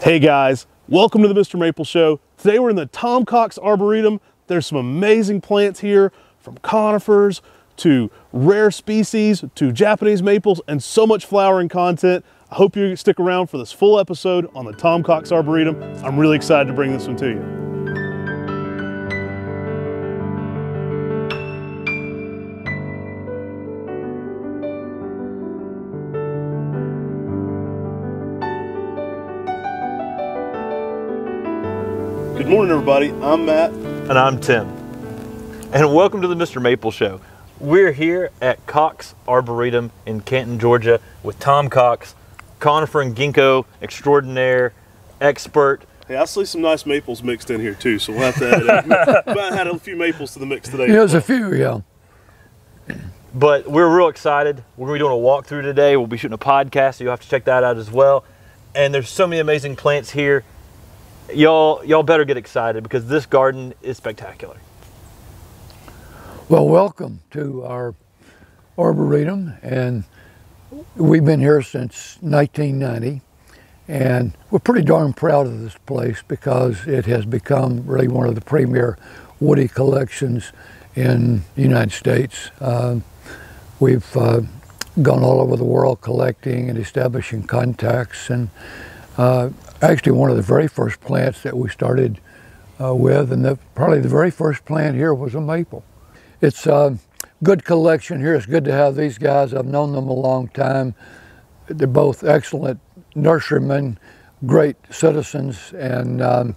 Hey guys, welcome to the Mr. Maple Show. Today we're in the Cox Arboretum. There's some amazing plants here, from conifers to rare species to Japanese maples and so much flowering content. I hope you stick around for this full episode on the Cox Arboretum. I'm really excited to bring this one to you. Good morning, everybody. I'm Matt. And I'm Tim. And welcome to the Mr. Maple Show. We're here at Cox Arboretum in Canton, Georgia with Tom Cox, conifer and ginkgo extraordinaire, expert. Hey, I see some nice maples mixed in here too, so we'll have to add a few maples to the mix today. There's a few, yeah. But we're real excited. We're going to be doing a walkthrough today. We'll be shooting a podcast, so you'll have to check that out as well. And there's so many amazing plants here. Y'all better get excited because this garden is spectacular. Well, welcome to our Arboretum, and we've been here since 1990, and we're pretty darn proud of this place because it has become really one of the premier woody collections in the United States. We've gone all over the world collecting and establishing contacts, and actually one of the very first plants that we started with, and probably the very first plant here was a maple. It's a good collection here. It's good to have these guys. I've known them a long time. They're both excellent nurserymen, great citizens, and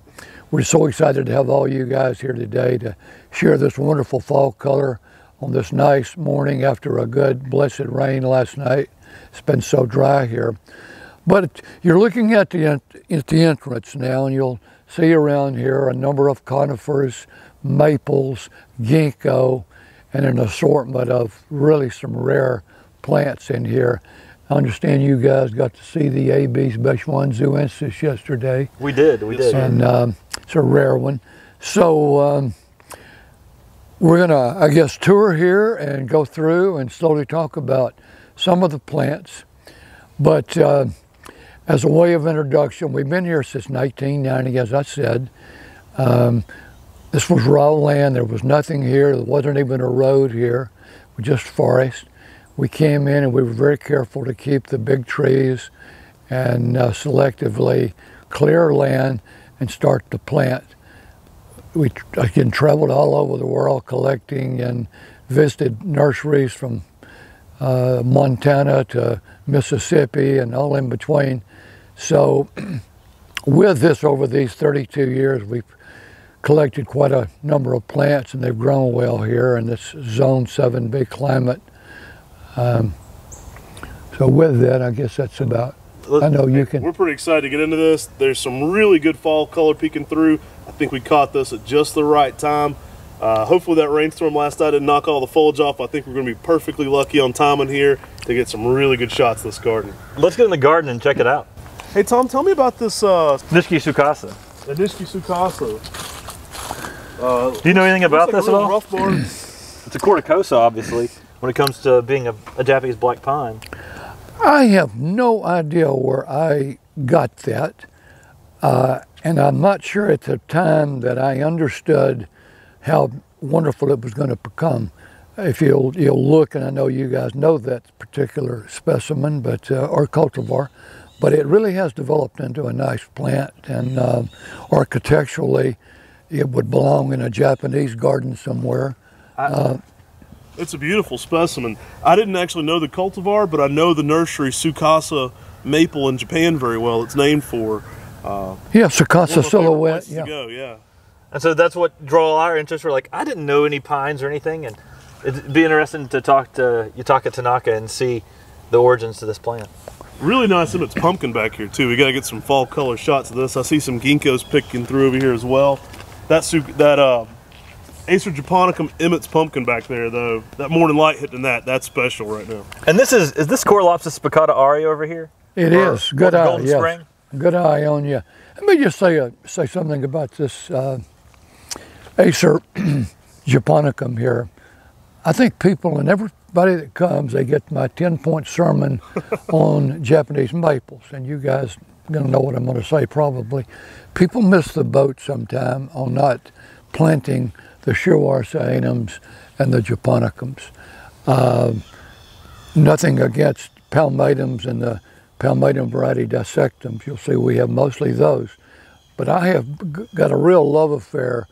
we're so excited to have all you guys here today to share this wonderful fall color on this nice morning after a good blessed rain last night. It's been so dry here. But you're looking at the entrance now, and you'll see around here a number of conifers, maples, ginkgo, and an assortment of really some rare plants in here. I understand you guys got to see the AB's Bechuanzuensis yesterday. We did. And it's a rare one. So we're gonna, I guess, tour here and go through and slowly talk about some of the plants. But as a way of introduction, we've been here since 1990, as I said. This was raw land. There was nothing here. There wasn't even a road here. It was just forest. We came in and we were very careful to keep the big trees and selectively clear land and start to plant. We, again, traveled all over the world collecting and visited nurseries from Montana to Mississippi and all in between. So with this, over these 32 years, we've collected quite a number of plants, and they've grown well here in this Zone 7B climate. So with that, I guess that's about, I know you can. We're pretty excited to get into this. There's some really good fall color peeking through. I think we caught this at just the right time. Hopefully that rainstorm last night didn't knock all the foliage off. I think we're going to be perfectly lucky on timing here to get some really good shots in this garden. Let's get in the garden and check it out. Hey Tom, tell me about this Nishiki Sukasa. The Nishiki Sukasa. Do you know anything about this at all? Rough bark. It's a corticosa, obviously, when it comes to being a Japanese black pine. I have no idea where I got that, and I'm not sure at the time that I understood how wonderful it was going to become. If you'll look, and I know you guys know that particular specimen, but or cultivar, but it really has developed into a nice plant, and architecturally, it would belong in a Japanese garden somewhere. It's a beautiful specimen. I didn't actually know the cultivar, but I know the nursery Sukasa maple in Japan very well. It's named for. Yeah, Sukasa silhouette. Yeah. And so that's what drew our interest. We're like, I didn't know any pines or anything, and it'd be interesting to talk to Yutaka Tanaka and see the origins to this plant. Really nice Emmett's pumpkin back here too. We got to get some fall color shots of this. I see some ginkgos picking through over here as well. That Acer Japonicum Emmett's pumpkin back there though, that morning light hitting that's special right now. And this is this Corylopsis spicata Ari over here? It is. Good eye, Golden yes. Spring? Good eye on you. Let me just say something about this Acer Japonicum here. I think people, and everybody that comes, they get my 10-point sermon on Japanese maples. And you guys are going to know what I'm going to say probably. People miss the boat sometime on not planting the Shirawara and the Japonicums. Nothing against palmatums and the palmatum variety dissectums. You'll see we have mostly those. But I have got a real love affair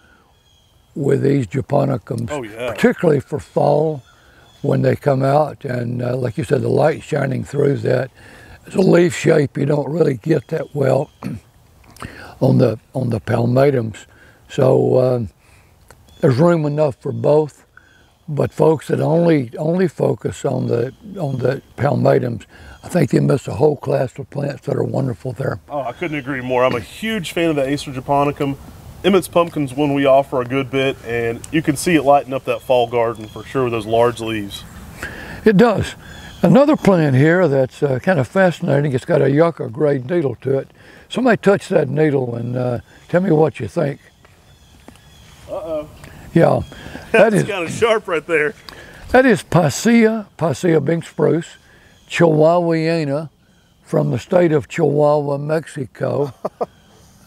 with these Japonicums, particularly for fall when they come out. And like you said, the light shining through that. It's a leaf shape you don't really get that well on the palmatums. So there's room enough for both. But folks that only focus on the palmatums, I think they miss a whole class of plants that are wonderful there. Oh, I couldn't agree more. I'm a huge fan of the Acer Japonicum. Emmett's Pumpkin's one we offer a good bit, and you can see it lighting up that fall garden for sure with those large leaves. It does. Another plant here that's kind of fascinating, it's got a yucca grade needle to it. Somebody touch that needle and tell me what you think. Uh-oh. Yeah. That's kind of sharp right there. That is Pasea big spruce, Chihuahuana, from the state of Chihuahua, Mexico.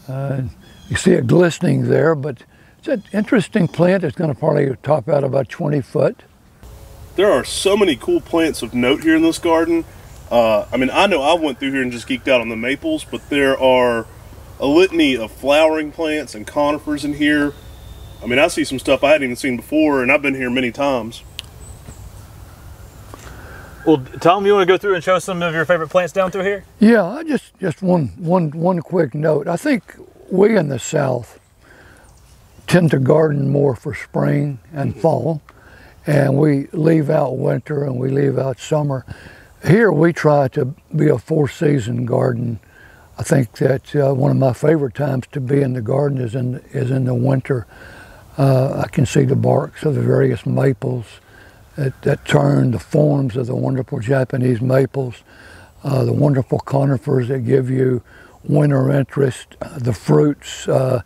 You see it glistening there, but it's an interesting plant. It's going to probably top out about 20 foot. There are so many cool plants of note here in this garden. I mean, I know I went through here and just geeked out on the maples, but there are a litany of flowering plants and conifers in here. I mean, I see some stuff I hadn't even seen before, and I've been here many times. Well, Tom, you want to go through and show some of your favorite plants down through here? Yeah, just one quick note. I think we in the South tend to garden more for spring and fall, and we leave out winter and we leave out summer. Here we try to be a four-season garden. I think that one of my favorite times to be in the garden is in the winter. I can see the barks of the various maples that turn, the forms of the wonderful Japanese maples, the wonderful conifers that give you winter interest, the fruits. There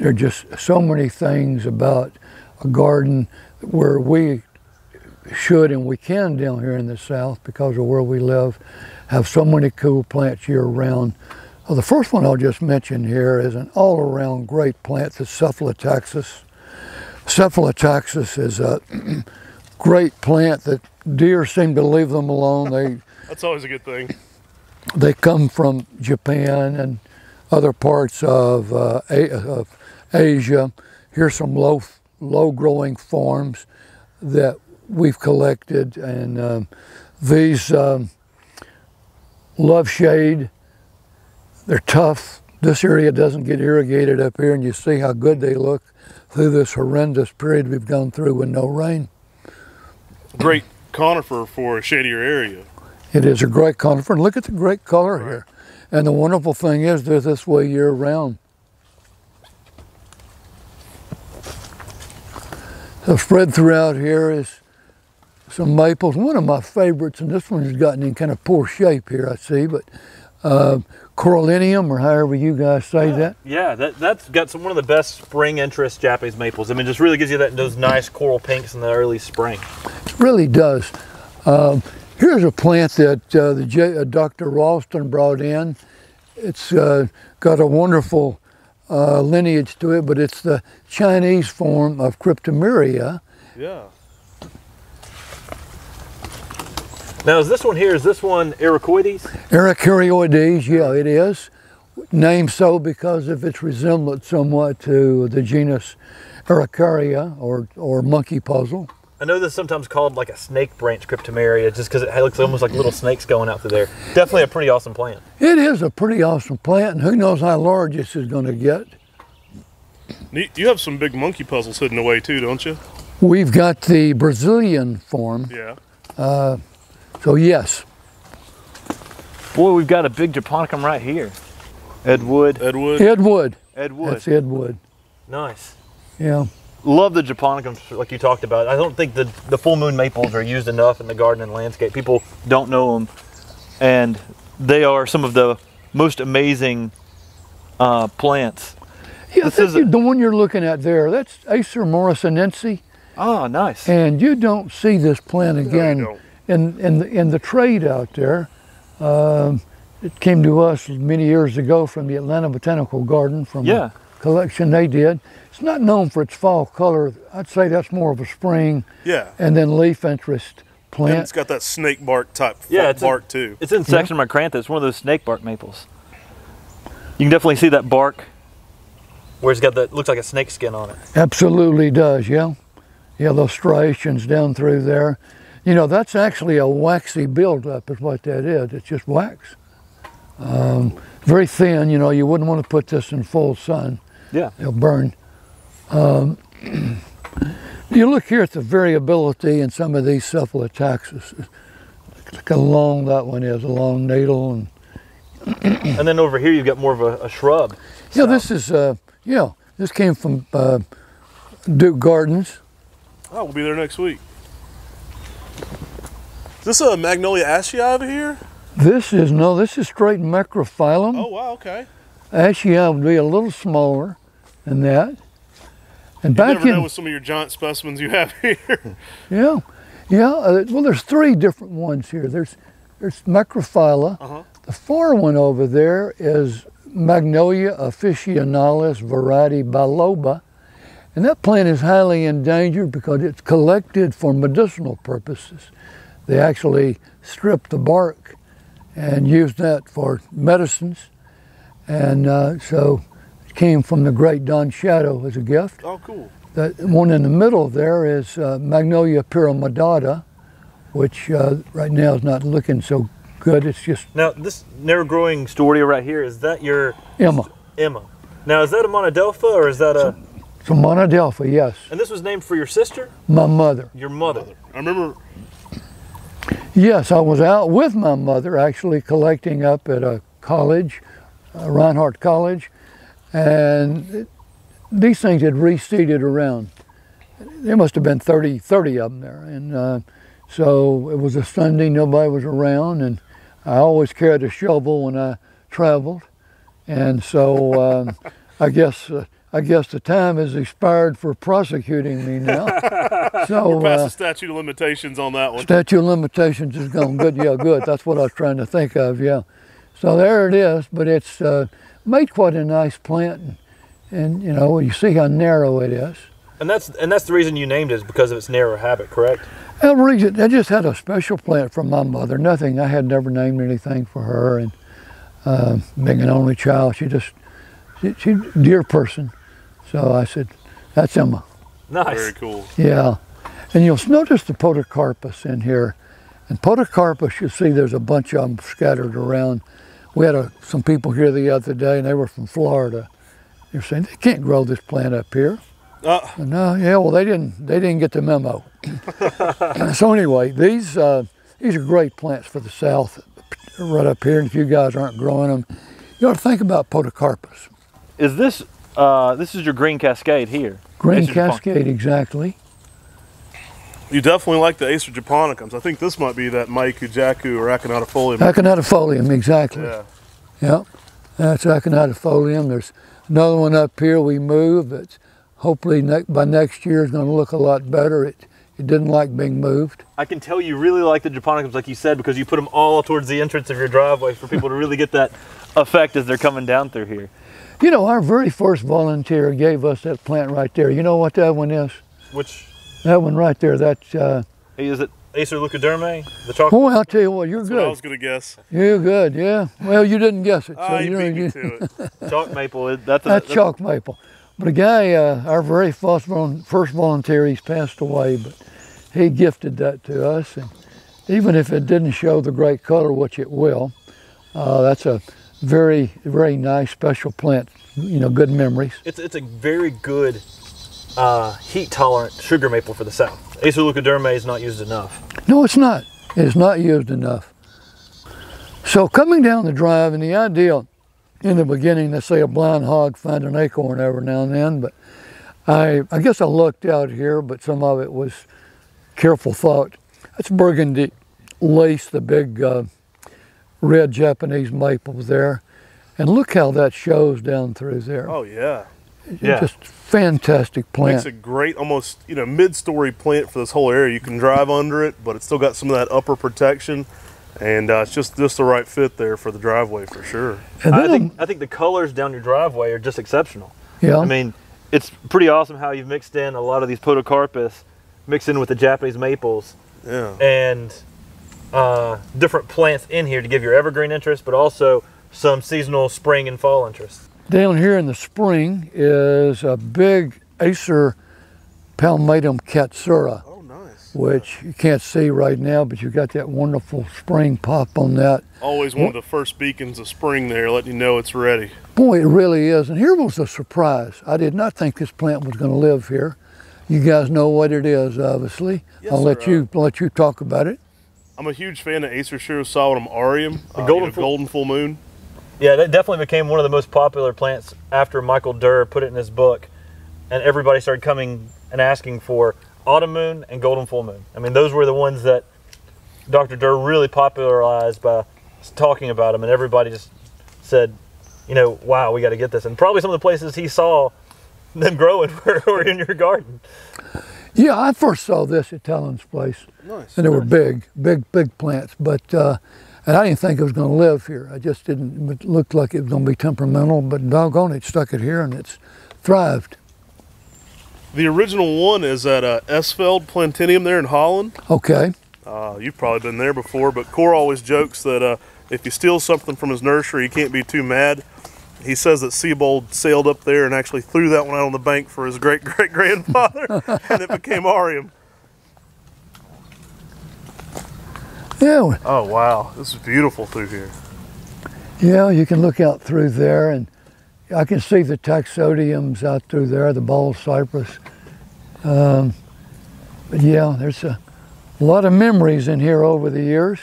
are just so many things about a garden where we should and we can down here in the South, because of where we live, have so many cool plants year round. The first one I'll just mention here is an all-around great plant, the Cephalotaxis. Cephalotaxis is a great plant that deer seem to leave them alone. That's always a good thing. They come from Japan and other parts of Asia. Here's some low-growing forms that we've collected, and these love shade. They're tough. This area doesn't get irrigated up here, and you see how good they look through this horrendous period we've gone through with no rain. Great conifer for a shadier area. It is a great conifer, and look at the great color here. And the wonderful thing is they're this way year round. So spread throughout here is some maples. One of my favorites, and this one has gotten in kind of poor shape here, I see, but Coralinium, or however you guys say that. Yeah, that's got one of the best spring interest Japanese maples. I mean, just really gives you those nice coral pinks in the early spring. It really does. Here's a plant that Dr. Ralston brought in. It's got a wonderful lineage to it, but it's the Chinese form of Cryptomeria. Yeah. Now, is this one Ericoides? Ericoides, yeah, it is. Named so because of its resemblance somewhat to the genus Ericaria, or monkey puzzle. I know this is sometimes called like a snake branch Cryptomeria, just because it looks almost like little snakes going out through there. Definitely a pretty awesome plant. It is a pretty awesome plant, and who knows how large this is going to get. You have some big monkey puzzles hidden away too, don't you? We've got the Brazilian form. Yeah. So yes. Boy, we've got a big Japonicum right here. Edwood. That's Edwood. Nice. Yeah. Love the Japonicums like you talked about. I don't think the full moon maples are used enough in the garden and landscape. People don't know them, and they are some of the most amazing plants. Yeah, the one you're looking at there, that's Acer morrisonense. Oh, nice. And you don't see this plant again in the trade out there. It came to us many years ago from the Atlanta Botanical Garden from a collection they did. It's not known for its fall color. I'd say that's more of a spring and then leaf interest plant. And it's got that snake bark type bark too. It's in section micrantha. It's one of those snake bark maples. You can definitely see that bark where it's got that, looks like a snake skin on it. Absolutely does, yeah. Yeah, those striations down through there. You know, that's actually a waxy buildup is what that is. It's just wax. Very thin, you know, you wouldn't want to put this in full sun. Yeah. It'll burn. You look here at the variability in some of these cephalotaxis. Look how long that one is, a long needle. And and then over here you've got more of a shrub. Yeah, this is, this came from Duke Gardens. Oh, we'll be there next week. Is this a Magnolia Ashii over here? This is straight macrophyllum. Oh, wow, okay. Ashii would be a little smaller than that. And you never know with some of your giant specimens you have here. Yeah. Well, there's three different ones here. There's macrophylla. The far one over there is Magnolia officinalis variety biloba. And that plant is highly endangered because it's collected for medicinal purposes. They actually strip the bark and use that for medicines. And so it came from the great Don Shadow as a gift. Oh, cool. The one in the middle there is Magnolia pyramidata, which right now is not looking so good. It's just... Now, this narrow growing Stordia right here, is that your... Emma. Now, is that a monodelpha or is that a... It's a monodelpha, yes. And this was named for your sister? My mother. Your mother. I remember... Yes, I was out with my mother actually collecting up at a college, Reinhardt College, and these things had reseeded around. There must have been 30 of them there. And so it was a Sunday, nobody was around, and I always carried a shovel when I traveled. And so I guess the time has expired for prosecuting me now. So we're past the statute of limitations on that one. Statute of limitations is gone. Good, yeah, good. That's what I was trying to think of, yeah. So there it is, but it's made quite a nice plant, and you know, you see how narrow it is. And that's the reason you named it, is because of its narrow habit, correct? The reason, I just had a special plant from my mother. Nothing, I had never named anything for her, and being an only child, she's a dear person. So I said, that's Emma. Nice. Very cool. Yeah. And you'll notice the podocarpus in here. And podocarpus, you see there's a bunch of them scattered around. We had some people here the other day, and they were from Florida. They're saying, they can't grow this plant up here. No, yeah, well, they didn't get the memo. So anyway, these are great plants for the South, right up here. And if you guys aren't growing them, you ought to think about podocarpus. Is this is your green cascade here? Green cascade, exactly. You definitely like the Acer japonicums. I think this might be that Maikujaku or Aconitafolium. Aconitafolium, exactly. Yeah. That's Aconitafolium. There's another one up here we moved that's hopefully by next year is going to look a lot better. It didn't like being moved. I can tell you really like the japonicums, like you said, because you put them all towards the entrance of your driveway for people to really get that effect as they're coming down through here. You know, our very first volunteer gave us that plant right there. You know what that one is? Which? That one right there. That's. Is it Acer leucodermae? The chocolate? Boy, I'll tell you what, you're good. What I was going to guess. You're good, yeah. Well, you didn't guess it. So you beat me to it. Chalk maple. That's chalk maple. But a guy, our very first volunteer, he's passed away, but he gifted that to us. And even if it didn't show the great color, which it will, that's a very, very nice special plant. You know, good memories. It's a very good heat tolerant sugar maple for the South. Acer leucodermae is not used enough. No, it's not. It's not used enough. So coming down the drive, and the idea in the beginning, they say a blind hog find an acorn every now and then, but I guess I lucked out here, but some of it was careful thought. That's Burgundy lace, the big red Japanese maples there. And look how that shows down through there. Oh, yeah. Yeah. Just fantastic plant. Makes a great, almost, you know, mid-story plant for this whole area. You can drive under it, but it's still got some of that upper protection, and it's just the right fit there for the driveway for sure. And then I think the colors down your driveway are just exceptional. yeah. I mean, it's pretty awesome how you've mixed in a lot of these podocarpus, mixed in with the Japanese maples, Yeah. and different plants in here to give your evergreen interest, but also some seasonal spring and fall interest. Down here in the spring is a big Acer palmatum catsura, Oh, nice. which you can't see right now, but you got that wonderful spring pop on that. Always one of the first beacons of spring there, letting you know it's ready. Boy, it really is. And here was a surprise. I did not think this plant was going to live here. You guys know what it is, obviously. Yes, I'll sir. let you talk about it. I'm a huge fan of Acer Solidum aureum, golden full moon. Yeah, that definitely became one of the most popular plants after Michael Durr put it in his book, and everybody started coming and asking for autumn moon and golden full moon. I mean, those were the ones that Dr. Durr really popularized by talking about them, and everybody just said, you know, wow, we got to get this. And probably some of the places he saw them growing were in your garden. Yeah, I first saw this at Talon's place. Nice. And they were big plants, but and I didn't think it was going to live here. I just didn't. It looked like it was going to be temperamental, but doggone it, stuck it here and it's thrived. The original one is at Esveld Plantinium there in Holland. Okay. You've probably been there before, but Core always jokes that if you steal something from his nursery, you can't be too mad. He says that Siebold sailed up there and actually threw that one out on the bank for his great-great-grandfather, and it became aureum. Yeah. Oh, wow. This is beautiful through here. Yeah, you can look out through there, and I can see the taxodiums out through there, the ball cypress. But yeah, there's a lot of memories in here over the years.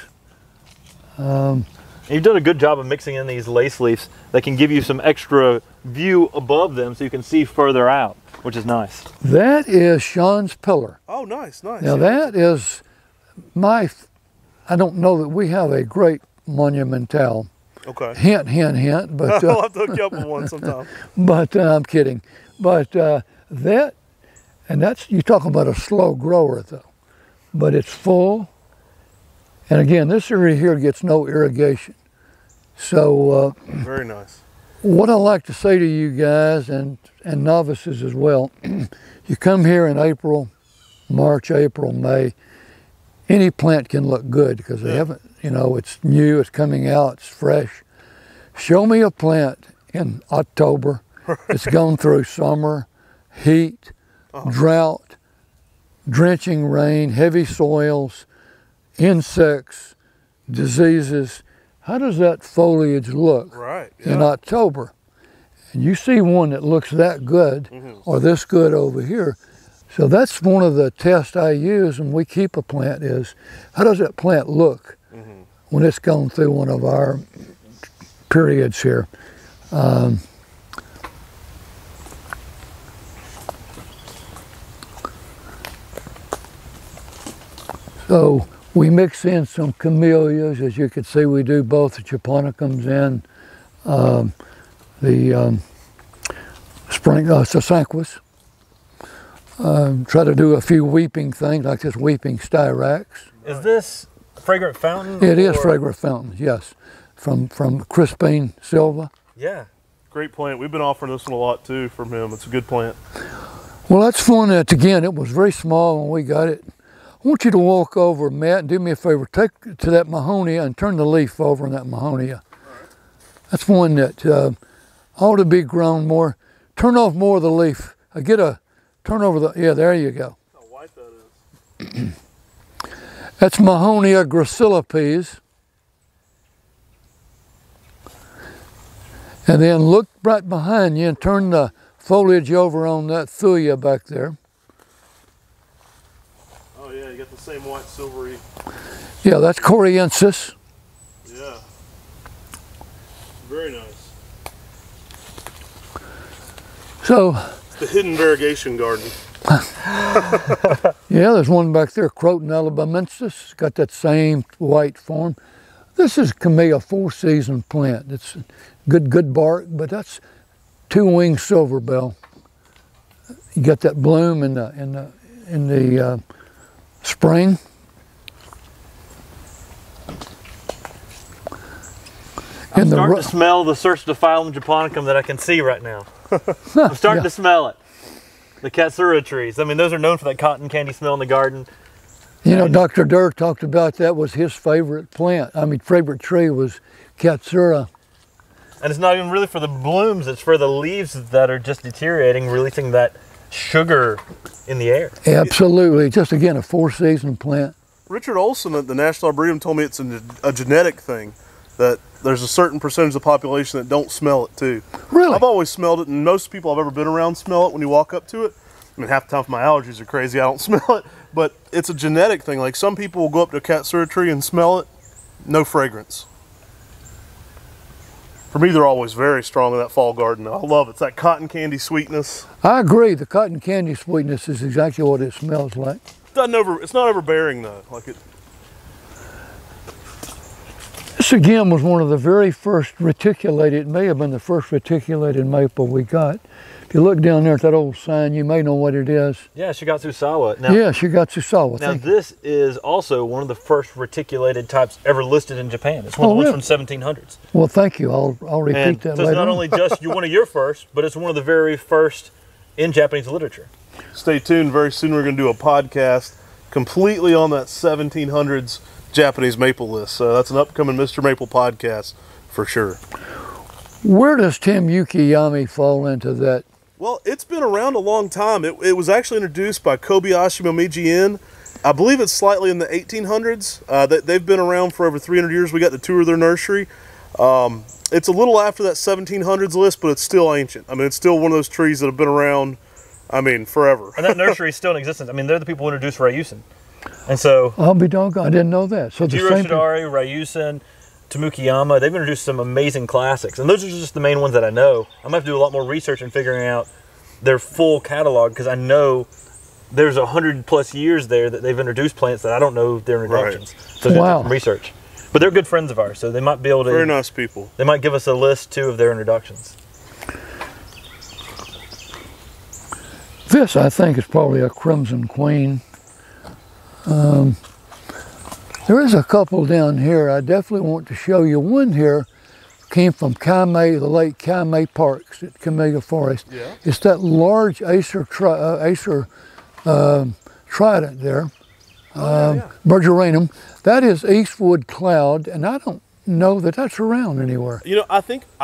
You've done a good job of mixing in these lace leaves that can give you some extra view above them so you can see further out, which is nice. That is Sean's pillar. Oh, nice, nice. Now that is I don't know that we have a great monumental. Okay. Hint, hint, hint, but I'll have to hook you up with one sometime. but I'm kidding. But that's you talking about a slow grower though, but it's full. And again, this area here gets no irrigation. So Very nice. what I like to say to you guys and novices as well, you come here in April, March, April, May, any plant can look good because they haven't, you know, it's new, it's coming out, it's fresh. Show me a plant in October that's gone through summer, heat, drought, drenching rain, heavy soils, insects, diseases. How does that foliage look in October? And you see one that looks that good or this good over here. So that's one of the tests I use when we keep a plant is, how does that plant look when it's gone through one of our periods here? So we mix in some camellias. As you can see, we do both the japonicums and the spring sasanquas. Try to do a few weeping things like this weeping styrax. Is this Fragrant Fountain? It is Fragrant Fountain, yes, from Crispine Silva. Yeah. Great plant. We've been offering this one a lot too from him. It's a good plant. Well, that's one that, again, it was very small when we got it. I want you to walk over, Matt, and do me a favor. Take it to that Mahonia and turn the leaf over on that Mahonia. That's one that ought to be grown more. Turn off more of the leaf. Turn over the, yeah, there you go. How white that is. That's Mahonia gracillipes. And then look right behind you and turn the foliage over on that thuya back there. Oh yeah, you got the same white silvery. Yeah, that's Coriensis. Yeah. Very nice. So, The hidden variegation garden. yeah, there's one back there, Croton alabamensis. Got that same white form. This is Camellia 4-season plant. It's good bark, but that's two-winged silver bell. you get that bloom in the spring. I'm starting to smell the Cercidophyllum japonicum that I can see right now. I'm starting to smell it. The Katsura trees. I mean, those are known for that cotton candy smell in the garden. You know, Dr. Durr talked about that was his favorite plant. I mean, favorite tree was Katsura. And it's not even really for the blooms, it's for the leaves that are just deteriorating, releasing that sugar in the air. Absolutely. Just, again, a four-season plant. Richard Olson at the National Arboretum told me it's a genetic thing, that there's a certain percentage of the population that don't smell it too. Really? I've always smelled it, and most people I've ever been around smell it when you walk up to it. I mean, half the time if my allergies are crazy, I don't smell it, but it's a genetic thing. Like, some people will go up to a Katsura tree and smell it, no fragrance. For me, they're always very strong in that fall garden. I love it. It's that cotton candy sweetness. I agree. The cotton candy sweetness is exactly what it smells like. It's not overbearing though. Like it. This again was one of the very first reticulated, it may have been the first reticulated maple we got. If you look down there at that old sign, you may know what it is. Yeah, Shigatsusawa. Now, yeah, Shigatsusawa. Now this is also one of the first reticulated types ever listed in Japan. It's one of the ones from 1700s. Well, thank you. I'll repeat that so later. It's not only just one of your first, but it's one of the very first in Japanese literature. Stay tuned. Very soon we're going to do a podcast completely on that 1700s Japanese maple list. So that's an upcoming Mr. Maple podcast for sure. Where does Tim Yukiyami fall into that? Well, it's been around a long time. It was actually introduced by Kobayashi Momiji In. I believe it's slightly in the 1800s. They've been around for over 300 years. We got to tour their nursery. It's a little after that 1700s list, but it's still ancient. I mean, it's still one of those trees that have been around, I mean, forever. And that nursery is still in existence. I mean, they're the people who introduced Ryusen. And so... I'll be doggone, I didn't know that. So Jiro Shidari, Ryusen, Tomukiyama, they've introduced some amazing classics. And those are just the main ones that I know. I'm going to have to do a lot more research in figuring out their full catalog, because I know there's 100+ years there that they've introduced plants that I don't know their introductions. Right. So wow. Research. But they're good friends of ours, so they might be able to... Very nice people. They might give us a list, too, of their introductions. This, I think, is probably a Crimson Queen. There is a couple down here. I definitely want to show you. One here came from Kaimei, the Lake Kaimei Parks at Kamega Forest. Yeah. It's that large Acer trident there, Bergeranum. That is Eastwood Cloud, and I don't know that that's around anywhere. You know, I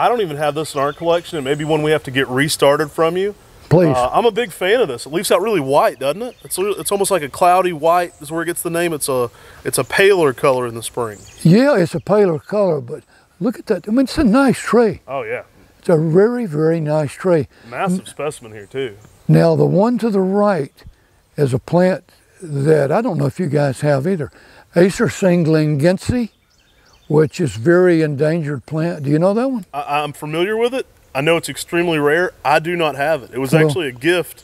don't even have this in our collection, and maybe one we have to get restarted from you. Please. I'm a big fan of this. It leaves out really white, doesn't it? It's almost like a cloudy white is where it gets the name. It's a paler color in the spring. Yeah, it's a paler color, but look at that. I mean, it's a nice tree. Oh, yeah. It's a very, very nice tree. Massive specimen here, too. Now, the one to the right is a plant that I don't know if you guys have either. Acer singlingense, which is very endangered plant. Do you know that one? I'm familiar with it. I know it's extremely rare. I do not have it. It was actually a gift.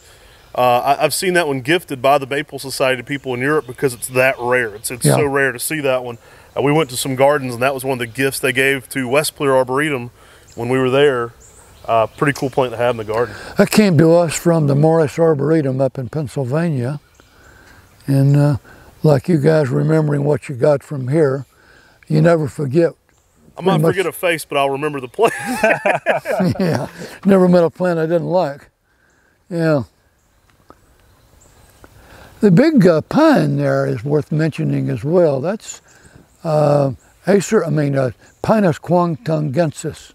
I've seen that one gifted by the Maple Society to people in Europe because it's that rare. It's so rare to see that one. We went to some gardens, and that was one of the gifts they gave to Westclear Arboretum when we were there. Pretty cool plant to have in the garden. That came to us from the Morris Arboretum up in Pennsylvania. And like you guys remembering what you got from here, you never forget. I might forget a face, but I'll remember the plant. Yeah, never met a plant I didn't like. Yeah. The big pine there is worth mentioning as well. That's Pinus kwangtungensis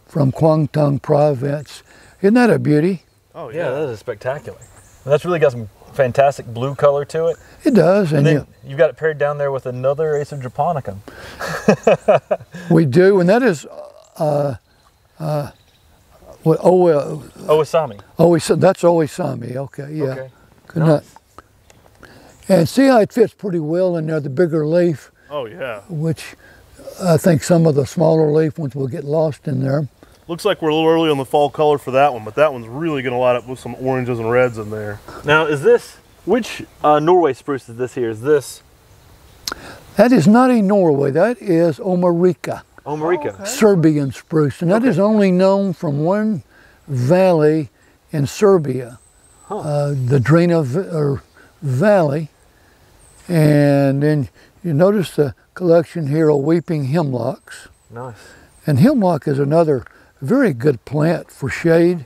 from Kwangtung province. Isn't that a beauty? Oh yeah, that is spectacular. And that's really got some fantastic blue color to it. It does. And then you've got it paired down there with another Acer japonicum. We do, and that is Owasami. That's Owasami. Okay, yeah. Okay. Good nice. And see how it fits pretty well in there, the bigger leaf. Oh yeah. Which I think some of the smaller leaf ones will get lost in there. Looks like we're a little early on the fall color for that one, but that one's really going to light up with some oranges and reds in there. Now, is this, which Norway spruce is this here? Is this? That is not a Norway, that is Omarika. Omarika. Oh, okay. Serbian spruce, and that is only known from one valley in Serbia. the Drina Valley. And then you notice the collection here of weeping hemlocks. Nice. And hemlock is another very good plant for shade.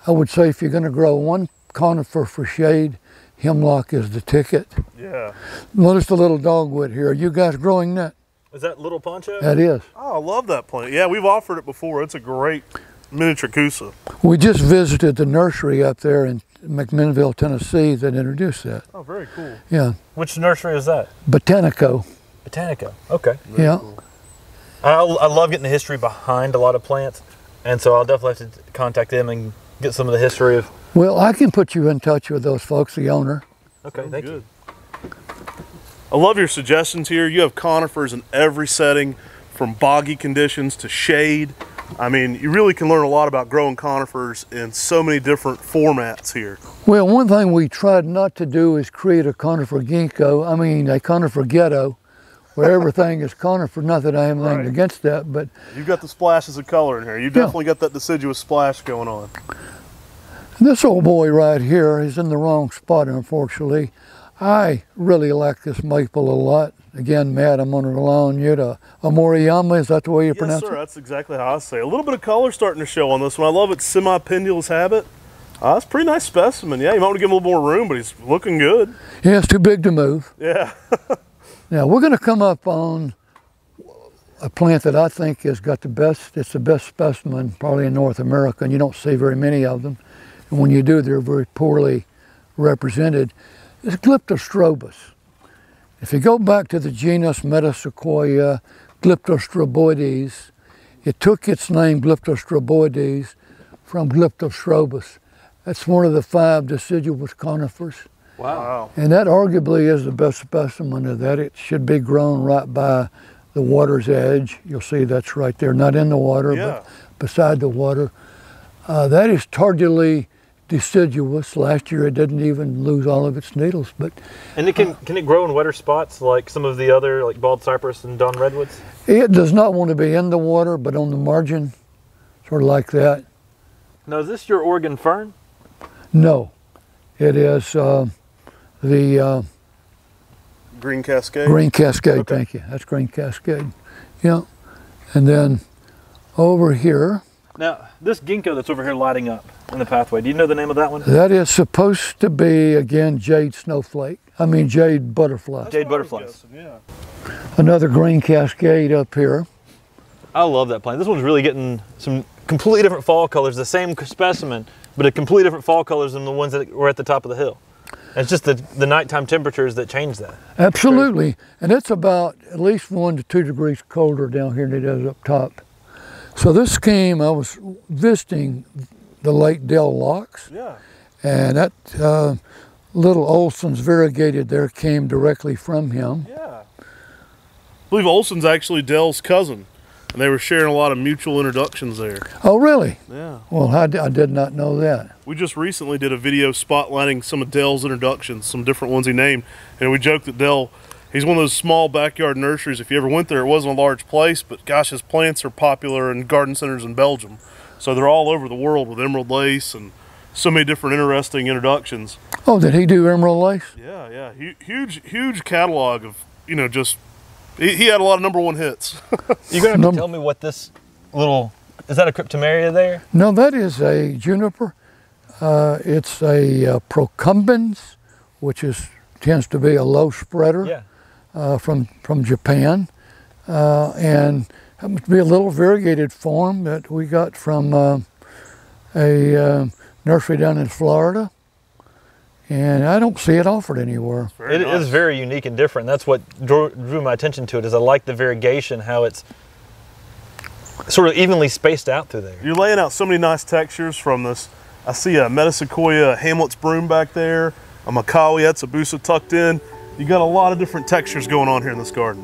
I would say if you're going to grow one conifer for shade, hemlock is the ticket. Yeah. Notice the little dogwood here. Are you guys growing that? Is that Little Poncho? That is. Oh, I love that plant. Yeah, we've offered it before. It's a great miniature Kousa. We just visited the nursery up there in McMinnville, Tennessee that introduced that. Oh, very cool. Yeah. Which nursery is that? Botanico. Botanico. Okay. Very Yeah. cool. I love getting the history behind a lot of plants, and so I'll definitely have to contact them and get some of the history of. Well, I can put you in touch with those folks, the owner. Okay, Sounds thank good. you. I love your suggestions here. You have conifers in every setting, from boggy conditions to shade. I mean, you really can learn a lot about growing conifers in so many different formats here. Well, one thing we tried not to do is create a conifer a conifer ghetto, where everything is conifer. Not that I have anything Right. against that, but You've got the splashes of color in here. You definitely got that deciduous splash going on. this old boy right here is in the wrong spot, unfortunately. I really like this maple a lot. Again, Matt, I'm going to rely on you to Amoriyama. Is that the way you Yes, pronounce sir. it? That's exactly how I say it. A little bit of color starting to show on this one. I love its semi-pendulous habit. That's a pretty nice specimen. Yeah, you might want to give him a little more room, but he's looking good. Yeah, it's too big to move. Yeah. Now, we're going to come up on a plant that I think has got it's the best specimen probably in North America, and you don't see very many of them. And when you do, they're very poorly represented. It's Glyptostrobus. If you go back to the genus Metasequoia Glyptostroboides, it took its name Glyptostroboides from Glyptostrobus. That's one of the 5 deciduous conifers. Wow. And that arguably is the best specimen of that. It should be grown right by the water's edge. You'll see that's right there, not in the water, Yeah. but beside the water. That is tardily deciduous. Last year it didn't even lose all of its needles. But And can it grow in wetter spots like some of the other, like bald cypress and dawn redwoods? it does not want to be in the water, but on the margin, sort of like that. Now, is this your Oregon fern? No, it is the Green Cascade. Green Cascade, Okay. thank you. That's Green Cascade. Yeah. And then over here, Now, this ginkgo that's over here lighting up in the pathway, do you know the name of that one? that is supposed to be, again, jade jade butterfly. That's Jade what I was butterflies. guessing, yeah. Another Green Cascade up here. I love that plant. This one's really getting some completely different fall colors, the same specimen, but a completely different fall colors than the ones that were at the top of the hill. And it's just the nighttime temperatures that change that. Absolutely. And it's about at least 1 to 2 degrees colder down here than it is up top. So this scheme, I was visiting the late Dell Locks, Yeah. and that little Olson's variegated there came directly from him. Yeah. I believe Olson's actually Dell's cousin, and they were sharing a lot of mutual introductions there. Oh, really? Yeah. Well, I did not know that. We just recently did a video spotlighting some of Dell's introductions, some different ones he named, and we joked that Dell, he's one of those small backyard nurseries. If you ever went there, it wasn't a large place, but gosh, his plants are popular in garden centers in Belgium. So they're all over the world with emerald lace and so many different interesting introductions. Oh, did he do emerald lace? Yeah, yeah. Huge catalog of, just, he had a lot of #1 hits. You're going to have Num- to tell me what this little, is that a cryptomeria there? No, that is a juniper. It's a procumbens, which tends to be a low spreader. Yeah. From Japan, and happens to be a little variegated form that we got from a nursery down in Florida, and I don't see it offered anywhere. It is very unique and different. That's what drew my attention to it, is I like the variegation, how it's sort of evenly spaced out through there. You're laying out so many nice textures from this. I see a Metasequoia Hamlet's broom back there, a Macawi, that's a Busa tucked in. You got a lot of different textures going on here in this garden.